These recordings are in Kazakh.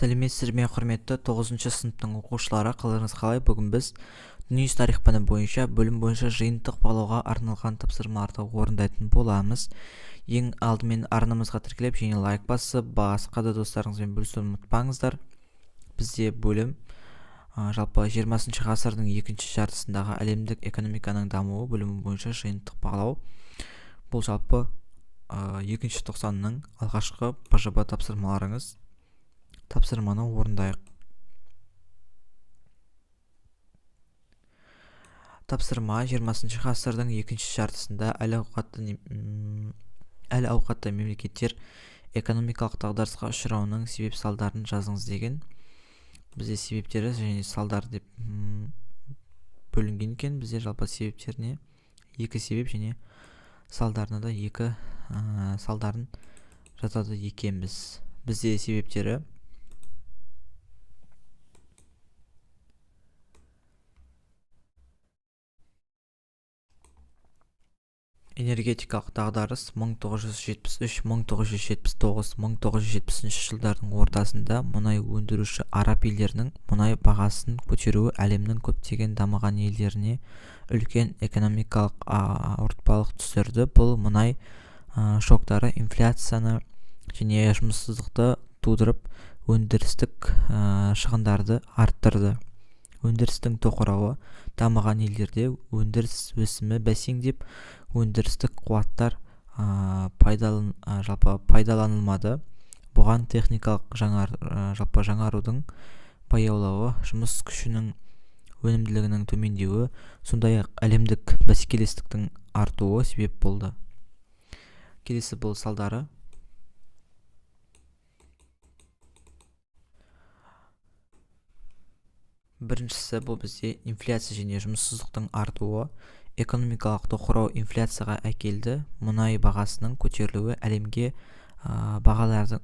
Сәлеметсіздер ме, құрметті 9-шы сыныптың оқушылары, қалдарыңыз қалай? Бүгін біз дүниежүзі тарих пәні бойынша бөлім бойынша жиынтық бағалауға арналған тапсырмаларды орындайтын боламыз. Ең алдымен арнамызға тіркеліп және лайк басып, басқа да достарыңызбен бөлісуді ұмытпаңыздар. Бізде бөлім жалпы 20 ғасырдың екінші жартысындағы әлемдік экономиканың дамуы бөлімі бойынша жиынтық бағалау. Бұл жалпы 2-ші тоқсанның алғашқы БЖБ тапсырмаларыңыз. Тапсырманы орындайық. Тапсырма 20 ғасырдың екінші жартысында әл-ауқатты мемлекеттер экономикалық дағдарысқа ұшырауының себеп салдарын жазыңыз деген. Бізде себептері және салдар деп бөлінген екен. Бізде жалпы себептеріне 2 себеп және салдарына да 2 салдарын жазады екенбіз. Бізде себептері энергетикалық дағдарыс 1973-1979-1970 жылдардың ортасында мұнай өндіруші араб елдерінің мұнай бағасын көтеруі әлемнің көптеген дамыған елдеріне үлкен экономикалық ауыртпалық түсірді. Бұл мұнай шоктары инфляцияны және жұмыссыздықты тудырып, өндірістік шығындарды арттырды. Өндірістің тоқырауы дамыған елдерде өндіріс өсімі бәсеңдеп, өндірістік қуаттар пайдаланылмады. Бұған техникалық жаңарудың баяулауы, жұмыс күшінің өнімділігінің төмендеуі, сондай-ақ әлемдік бәсекелестіктің артуы себеп болды. Келесі бұл салдары. Біріншісі бұл бізде инфляция және жұмыссыздықтың артуы. Экономикалық тоқырау инфляцияға әкелді. Мұнай бағасының көтерілуі әлемге бағалардың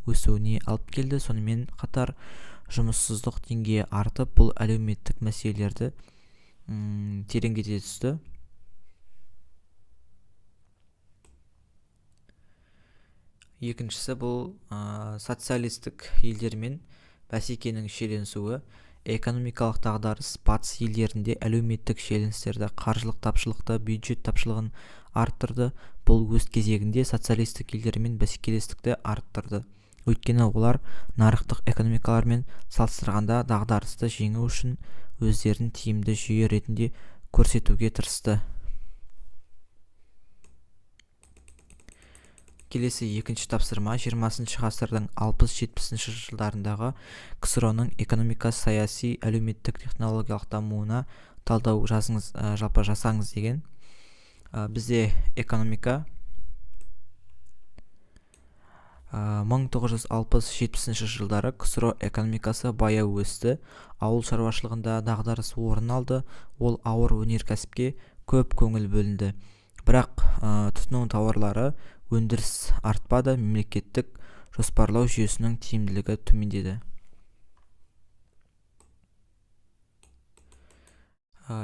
өсуіне алып келді. Сонымен қатар жұмыссыздық деңгейі артып, бұл әлеуметтік мәселелерді тереңдете түсті. Екіншісі бұл социалистік елдермен бәсекенің шиеленісуі. Экономикалық дағдарыс батыс елдерінде әлеуметтік шиеленістерді, қаржылық тапшылықты, бюджет тапшылығын арттырды. Бұл өз кезегінде социалистік елдермен бәсекелестікті арттырды. Өйткені олар нарықтық экономикалармен салыстырғанда дағдарысты жеңу үшін өздерін тиімді жүйе ретінде көрсетуге тырысты. Келесі екінші тапсырма 20 ғасырдың 60-70 жылдарындағы КСР-ның экономикасы, саяси, әлеуметтік, технологиялық дамуына талдау жасаңыз деген. Бізде экономика 1960-70 жылдары КСР экономикасы баяу өсті. Ауыл шаруашылығында дағдарыс орын алды. Ол ауыр өнеркәсіпке көп көңіл бөлінді. Бірақ тұтыну тауарлары өндіріс артпады, мемлекеттік жоспарлау жүйесінің тиімділігі төмендеді.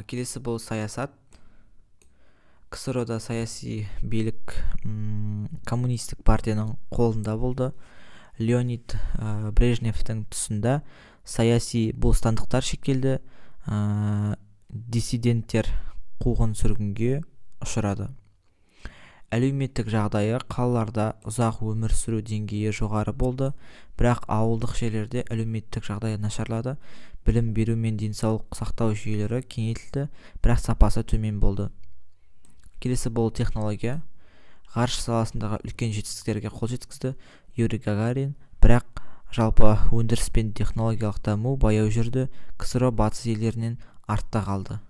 Келесі бұл саясат. КСР-да саяси билік коммунистік партияның қолында болды. Леонид Брежневтің тұсында саяси бостандықтар шектелді. Диссиденттер қуғын сүргінге ұшырады. Әлеуметтік жағдайы қалаларда ұзақ өмір сүру деңгейі жоғары болды, бірақ ауылдық жерлерде әлеуметтік жағдайы нашарлады. Білім беру мен денсаулық сақтау жүйелері кеңейтілді, бірақ сапасы төмен болды. Келесі бұл технология. Ғарыш саласындағы үлкен жетістіктерге қол жеткізді Юрий Гагарин, бірақ жалпы өндіріс пен технологиялық даму баяу жүрді. КСР батыс елдерінен артта қалды.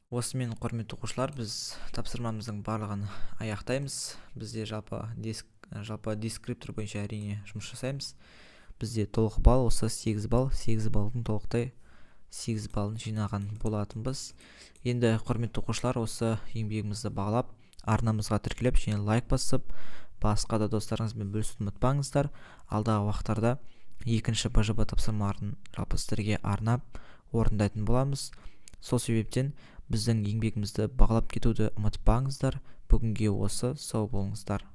Осымен, құрметті оқушылар, біз тапсырмамыздың барлығын аяқтаймыз. Бізде жалпы дескриптор бойынша әрине жұмыс жасаймыз. Бізде толық балл осы 8 балл. 8 баллдың толықтай 8 баллын жинаған болатынбыз. Енді, құрметті оқушылар, осы еңбегімізді бағалап, арнамызға тіркеліп және лайк басып, басқа да достарыңызбен бөлісуді ұмытпаңыздар. Алдағы уақыттарда 2-ші БЖБ тапсырмаларын жалпы сіздерге арнап орындайтын боламыз. Сол себептен біздің еңбегімізді бағалап кетуді ұмытпаңыздар. Бүгінге осы, сау болыңыздар.